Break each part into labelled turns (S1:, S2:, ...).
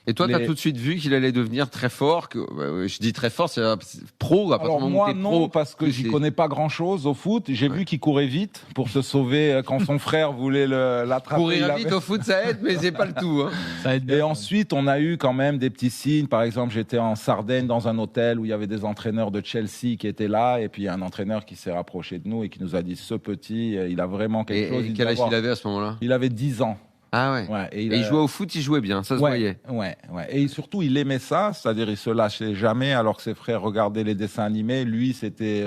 S1: Et toi, tu as tout de suite vu qu'il allait devenir très fort. Je dis très fort, c'est pro.
S2: Alors moi, non, parce que j'y connais pas grand-chose au foot. J'ai vu qu'il courait vite pour se sauver quand son frère voulait l'attraper.
S1: Courir vite au foot, ça aide, mais c'est pas le tout. Hein.
S3: Ça aide bien.
S2: Et ensuite, on a eu quand même des petits signes. Par exemple, j'étais en Sardaigne dans un hôtel où il y avait des entraîneurs de Chelsea qui étaient là. Et puis, il y a un entraîneur qui s'est rapproché de nous et qui nous a dit, ce petit, il a vraiment quelque chose.
S1: Et quel âge il avait à ce moment-là?
S2: Il avait 10 ans.
S1: Ah ouais. Et il jouait au foot, il jouait bien, ça se voyait.
S2: Ouais. Et surtout, il aimait ça, c'est-à-dire il se lâchait jamais, alors que ses frères regardaient les dessins animés. Lui, c'était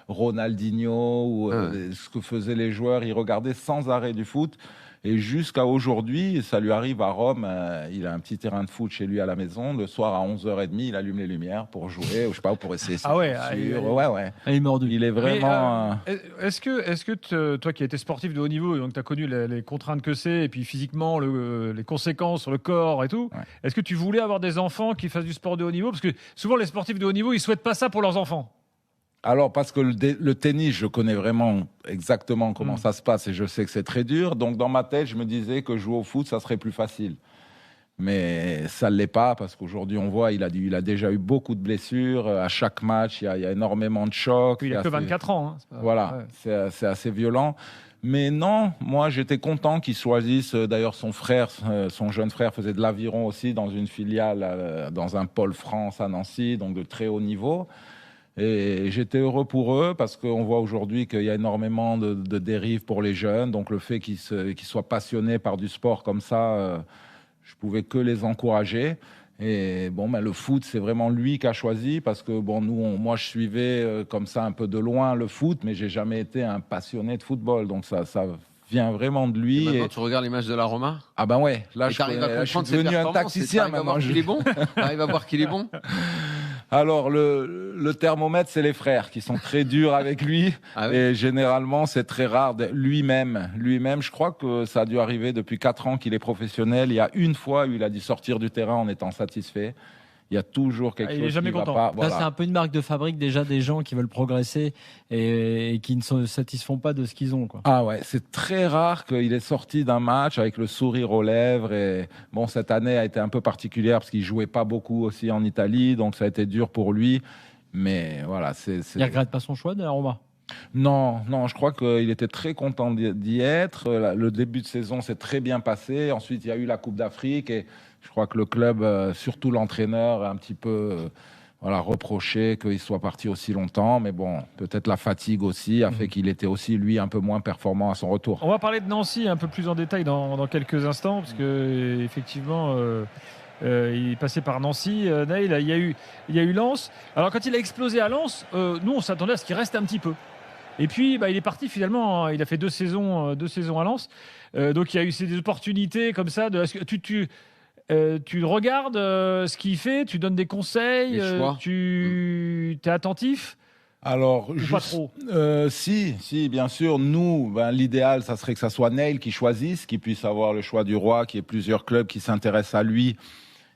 S2: Ronaldinho ou ce que faisaient les joueurs. Il regardait sans arrêt du foot. Et jusqu'à aujourd'hui, ça lui arrive à Rome, il a un petit terrain de foot chez lui à la maison. Le soir, à 11h30, il allume les lumières pour jouer, ou je sais pas, pour essayer.
S3: Ouais. Il est mordu.
S2: Il est vraiment...
S4: Est-ce que toi qui as été sportif de haut niveau, donc tu as connu les contraintes que c'est, et puis physiquement, les conséquences sur le corps et tout, est-ce que tu voulais avoir des enfants qui fassent du sport de haut niveau? Parce que souvent, les sportifs de haut niveau, ils souhaitent pas ça pour leurs enfants.
S2: Alors, parce que le tennis, je connais vraiment exactement comment ça se passe et je sais que c'est très dur. Donc, dans ma tête, je me disais que jouer au foot, ça serait plus facile. Mais ça ne l'est pas parce qu'aujourd'hui, on voit, il a déjà eu beaucoup de blessures. À chaque match, il y a énormément de chocs.
S4: Il n'a que 24 ans. Hein.
S2: Voilà, c'est assez violent. Mais non, moi, j'étais content qu'il choisisse. D'ailleurs, son frère, son jeune frère faisait de l'aviron aussi dans une filiale, dans un pôle France à Nancy, donc de très haut niveau. Et j'étais heureux pour eux parce qu'on voit aujourd'hui qu'il y a énormément de dérives pour les jeunes. Donc le fait qu'ils soient passionnés par du sport comme ça, je pouvais que les encourager. Et bon, le foot, c'est vraiment lui qui a choisi parce que moi, je suivais comme ça un peu de loin le foot, mais j'ai jamais été un passionné de football. Donc ça vient vraiment de lui.
S1: Et maintenant, tu regardes les matchs de la Roma?
S2: Ah ben ouais, là, je suis devenu un tacticien maintenant.
S1: Il est bon. T'arrives à voir qu'il est bon.
S2: Alors, le thermomètre, c'est les frères qui sont très durs avec lui. Et généralement, c'est très rare. Lui-même, je crois que ça a dû arriver depuis 4 ans qu'il est professionnel. Il y a une fois où il a dû sortir du terrain en étant satisfait. Il y a toujours quelque chose qui ne va pas.
S3: Voilà. Là, c'est un peu une marque de fabrique déjà des gens qui veulent progresser et qui ne se satisfont pas de ce qu'ils ont. Quoi.
S2: Ah ouais, c'est très rare qu'il est sorti d'un match avec le sourire aux lèvres. Et bon, cette année a été un peu particulière parce qu'il jouait pas beaucoup aussi en Italie, donc ça a été dur pour lui. Mais voilà,
S3: Il regrette pas son choix de la Roma?
S2: Non, je crois qu'il était très content d'y être. Le début de saison s'est très bien passé. Ensuite, il y a eu la Coupe d'Afrique et je crois que le club, surtout l'entraîneur, a un petit peu reproché qu'il soit parti aussi longtemps. Mais bon, peut-être la fatigue aussi a fait qu'il était aussi, lui, un peu moins performant à son retour.
S4: On va parler de Nancy un peu plus en détail dans quelques instants, parce que effectivement... il est passé par Nancy, Neil, il y a eu Lens. Alors quand il a explosé à Lens, nous on s'attendait à ce qu'il reste un petit peu. Et puis il est parti finalement, il a fait 2 saisons à Lens. Donc il y a eu des opportunités comme ça. Tu regardes ce qu'il fait, tu donnes des conseils, tu es attentif?
S2: Alors,
S4: pas trop.
S2: Si, bien sûr. Nous, l'idéal, ça serait que ça soit Neil qui choisisse, qu'il puisse avoir le choix du roi, qu'il y ait plusieurs clubs qui s'intéressent à lui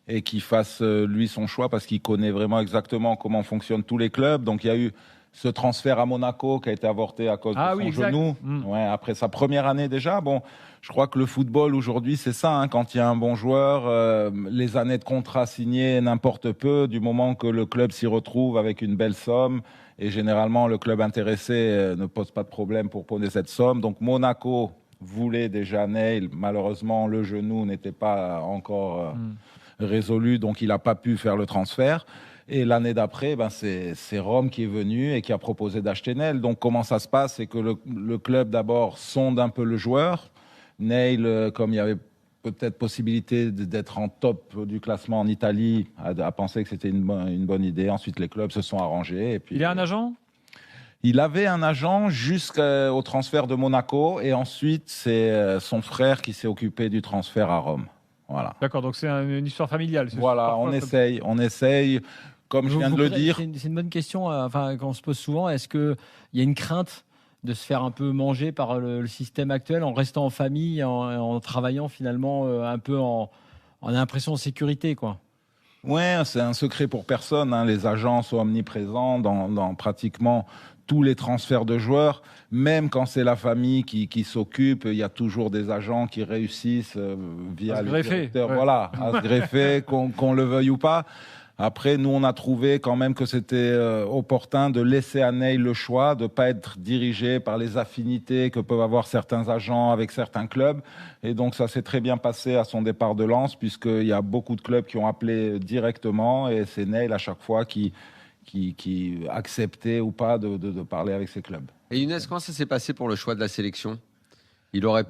S2: et qui fasse lui son choix parce qu'il connaît vraiment exactement comment fonctionnent tous les clubs. Donc il y a eu ce transfert à Monaco qui a été avorté à cause de son genou. Après sa première année déjà. Bon, je crois que le football aujourd'hui c'est ça. Quand il y a un bon joueur, les années de contrat signées n'importent peu du moment que le club s'y retrouve avec une belle somme. Et généralement le club intéressé ne pose pas de problème pour poser cette somme. Donc Monaco voulait déjà Neil. Malheureusement le genou n'était pas encore résolu, donc il n'a pas pu faire le transfert. Et l'année d'après, c'est Rome qui est venu et qui a proposé d'acheter Neil. Donc comment ça se passe? C'est que le club d'abord sonde un peu le joueur. Neil, comme il y avait peut-être possibilité d'être en top du classement en Italie, a pensé que c'était une bonne idée. Ensuite, les clubs se sont arrangés. Et puis,
S4: il a un agent?
S2: Il avait un agent jusqu'au transfert de Monaco. Et ensuite, c'est son frère qui s'est occupé du transfert à Rome. Voilà.
S4: D'accord, donc c'est une histoire familiale.
S2: Voilà, on essaye. Comme je viens de le dire.
S3: C'est une bonne question qu'on se pose souvent. Est-ce qu'il y a une crainte de se faire un peu manger par le système actuel en restant en famille, en travaillant finalement un peu en impression de sécurité, quoi?
S2: Ouais, c'est un secret pour personne. Les agents sont omniprésents dans pratiquement tous les transferts de joueurs, même quand c'est la famille qui s'occupe, il y a toujours des agents qui réussissent via les directeurs, voilà, à se greffer, qu'on le veuille ou pas. Après, nous, on a trouvé quand même que c'était opportun de laisser à Neil le choix, de pas être dirigé par les affinités que peuvent avoir certains agents avec certains clubs. Et donc, ça s'est très bien passé à son départ de Lens, puisqu'il y a beaucoup de clubs qui ont appelé directement, et c'est Neil à chaque fois qui acceptait ou pas de parler avec ces clubs.
S1: Et Younes, comment ça s'est passé pour le choix de la sélection ? Il aurait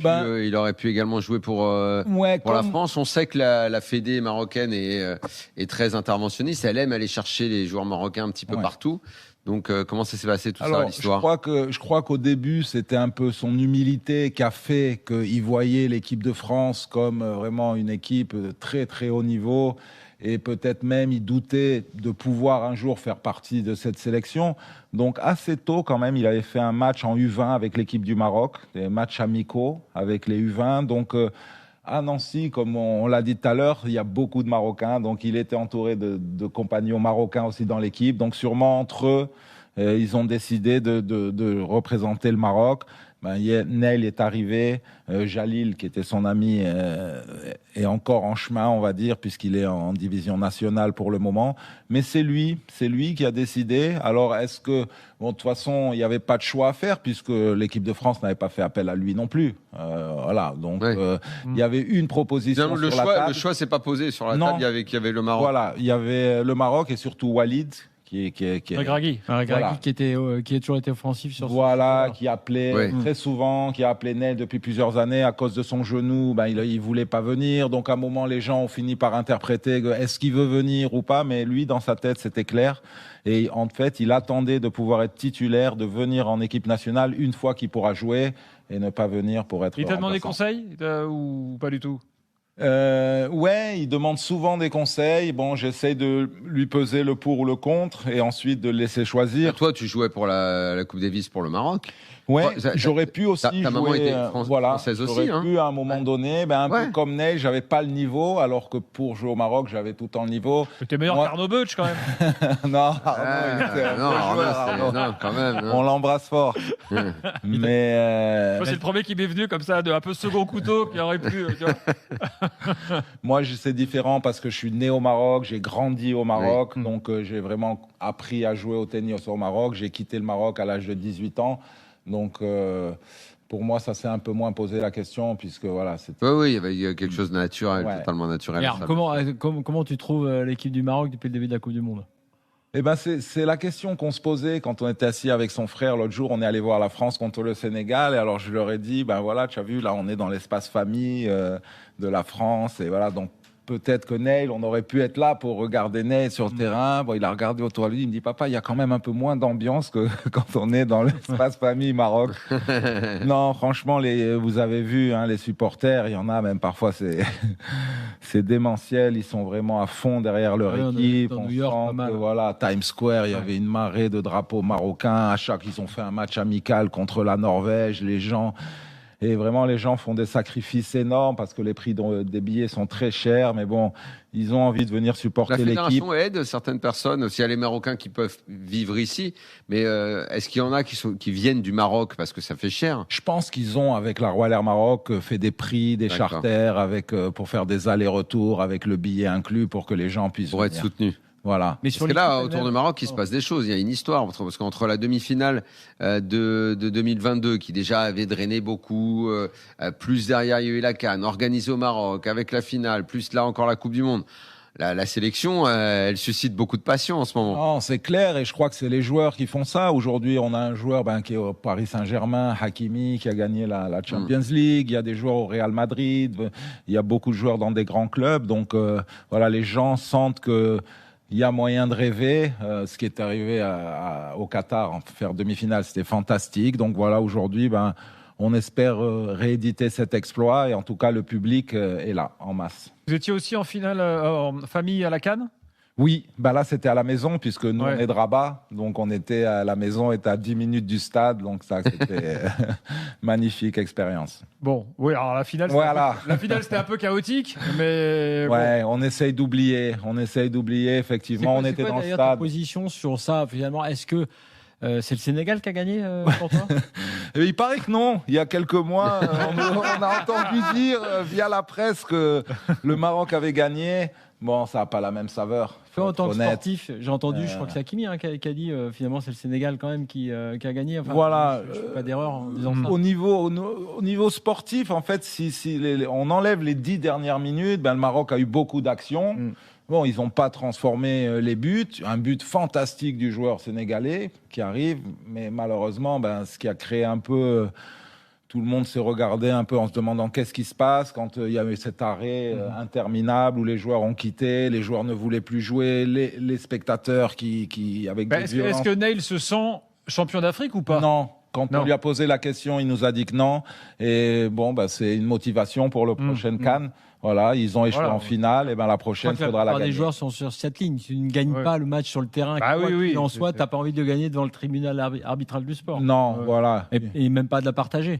S1: pu également jouer pour la France. On sait que la Fédé marocaine est très interventionniste. Elle aime aller chercher les joueurs marocains un petit peu partout. Donc, comment ça s'est passé ça, l'histoire ?
S2: Je crois qu'au début, c'était un peu son humilité qui a fait qu'il voyait l'équipe de France comme vraiment une équipe de très, très haut niveau. Et peut-être même il doutait de pouvoir un jour faire partie de cette sélection. Donc assez tôt quand même, il avait fait un match en U20 avec l'équipe du Maroc, des matchs amicaux avec les U20. Donc à Nancy, comme on l'a dit tout à l'heure, il y a beaucoup de Marocains. Donc il était entouré de compagnons marocains aussi dans l'équipe. Donc sûrement entre eux, ils ont décidé de représenter le Maroc. Neil est arrivé, Jalil, qui était son ami, est encore en chemin, on va dire, puisqu'il est en division nationale pour le moment. Mais c'est lui qui a décidé. Alors, est-ce que, de toute façon, il n'y avait pas de choix à faire, puisque l'équipe de France n'avait pas fait appel à lui non plus. Voilà, donc il y avait une proposition sur la table.
S1: Le choix s'est pas posé sur la table, il y avait le Maroc.
S2: Voilà, il y avait le Maroc et surtout Walid, qui
S3: Regragui, qui a toujours été offensif sur
S2: qui appelait très souvent, qui a appelé Neil depuis plusieurs années à cause de son genou. Il voulait pas venir, donc à un moment les gens ont fini par interpréter est-ce qu'il veut venir ou pas, mais lui dans sa tête c'était clair. Et en fait il attendait de pouvoir être titulaire, de venir en équipe nationale une fois qu'il pourra jouer et ne pas venir pour être.
S4: Il t'a demandé conseil ou pas du tout?
S2: Il demande souvent des conseils. Bon, j'essaie de lui peser le pour ou le contre et ensuite de le laisser choisir.
S1: Et toi, tu jouais pour la Coupe Davis pour le Maroc.
S2: Ouais, j'aurais pu aussi
S1: ta maman
S2: jouer.
S1: était française aussi.
S2: J'aurais pu à un moment donné, peu comme Neil, j'avais pas le niveau, alors que pour jouer au Maroc, j'avais tout le temps le niveau.
S4: T'es meilleur qu'Arnaud Butch quand même.
S2: Non, Arnaud,
S1: non, quand même. Non.
S2: On l'embrasse fort. Mais
S4: moi, c'est le premier qui m'est venu comme ça, un peu second couteau, qui aurait pu.
S2: Moi, c'est différent parce que je suis né au Maroc, j'ai grandi au Maroc, donc j'ai vraiment appris à jouer au tennis au Maroc. J'ai quitté le Maroc à l'âge de 18 ans. Donc, pour moi, ça s'est un peu moins posé la question, puisque voilà.
S1: Oui, il y a quelque chose de naturel, totalement naturel.
S3: Alors, comment tu trouves l'équipe du Maroc depuis le début de la Coupe du Monde ?
S2: C'est la question qu'on se posait quand on était assis avec son frère l'autre jour. On est allé voir la France contre le Sénégal, et alors je leur ai dit, tu as vu, là, on est dans l'espace famille de la France, et voilà, donc. Peut-être que Neil, on aurait pu être là pour regarder Neil sur le terrain. Bon, il a regardé autour de lui, il me dit « Papa, il y a quand même un peu moins d'ambiance que quand on est dans l'espace famille Maroc. » Non, franchement, vous avez vu les supporters, il y en a même parfois, c'est démentiel. Ils sont vraiment à fond derrière leur équipe.
S3: Dans New York,
S2: Times Square, il y avait une marée de drapeaux marocains. Ils ont fait un match amical contre la Norvège. Et vraiment, les gens font des sacrifices énormes parce que les prix des billets sont très chers. Mais bon, ils ont envie de venir supporter l'équipe.
S1: La fédération aide certaines personnes. Aussi, il y a les Marocains qui peuvent vivre ici. Mais est-ce qu'il y en a qui viennent du Maroc parce que ça fait cher ?
S2: Je pense qu'ils ont, avec la Royal Air Maroc, fait des prix, des charters pour faire des allers-retours avec le billet inclus pour que les gens puissent venir.
S1: Pour être soutenus.
S2: Voilà.
S1: Mais parce que là, autour de Maroc, il se passe des choses. Il y a une histoire. Parce qu'entre la demi-finale de 2022, qui déjà avait drainé beaucoup, plus derrière, il y a eu la CAN, organisée au Maroc, avec la finale, plus là encore la Coupe du Monde. La sélection, elle suscite beaucoup de passion en ce moment.
S2: Non, c'est clair, et je crois que c'est les joueurs qui font ça. Aujourd'hui, on a un joueur qui est au Paris Saint-Germain, Hakimi, qui a gagné la Champions League. Il y a des joueurs au Real Madrid. Il y a beaucoup de joueurs dans des grands clubs. Donc, les gens sentent que il y a moyen de rêver. Ce qui est arrivé au Qatar, faire demi-finale, c'était fantastique. Donc voilà, aujourd'hui, on espère rééditer cet exploit. Et en tout cas, le public est là, en masse.
S4: Vous étiez aussi en finale en famille à la CAN ?
S2: Oui, là c'était à la maison puisque nous on est de Rabat, donc on était à la maison, on était à 10 minutes du stade, donc ça c'était magnifique expérience.
S4: Bon, oui, alors la finale c'était un peu chaotique, mais
S2: on essaye d'oublier effectivement, on était dans le stade.
S3: Ta position sur ça finalement, est-ce que C'est le Sénégal qui a gagné pour toi?
S2: Et il paraît que non. Il y a quelques mois, on a entendu dire via la presse que le Maroc avait gagné. Bon, ça n'a pas la même saveur.
S3: En tant que
S2: honnête.
S3: Sportif, j'ai entendu, je crois que c'est Hakimi qui a dit finalement c'est le Sénégal quand même qui a gagné. Enfin,
S2: voilà.
S3: Je ne fais pas d'erreur en disant ça.
S2: Au niveau sportif, en fait, si on enlève les 10 dernières minutes, le Maroc a eu beaucoup d'actions. Bon, ils n'ont pas transformé les buts. Un but fantastique du joueur sénégalais qui arrive, mais malheureusement, ce qui a créé un peu... Tout le monde s'est regardé un peu en se demandant qu'est-ce qui se passe quand il y avait cet arrêt interminable où les joueurs ont quitté, les joueurs ne voulaient plus jouer, les spectateurs qui avec des violences.
S4: Est-ce que Neil se sent champion d'Afrique ou pas?
S2: Non. Quand on lui a posé la question, il nous a dit que non. Et bon, c'est une motivation pour le prochain CAN. Voilà, ils ont échoué en finale. Et la prochaine, il faudra la gagner.
S3: Les joueurs sont sur cette ligne. Tu ne gagnes pas le match sur le terrain. En soi, tu n'as pas envie de gagner devant le tribunal arbitral du sport.
S2: Non, voilà.
S3: Et même pas de la partager.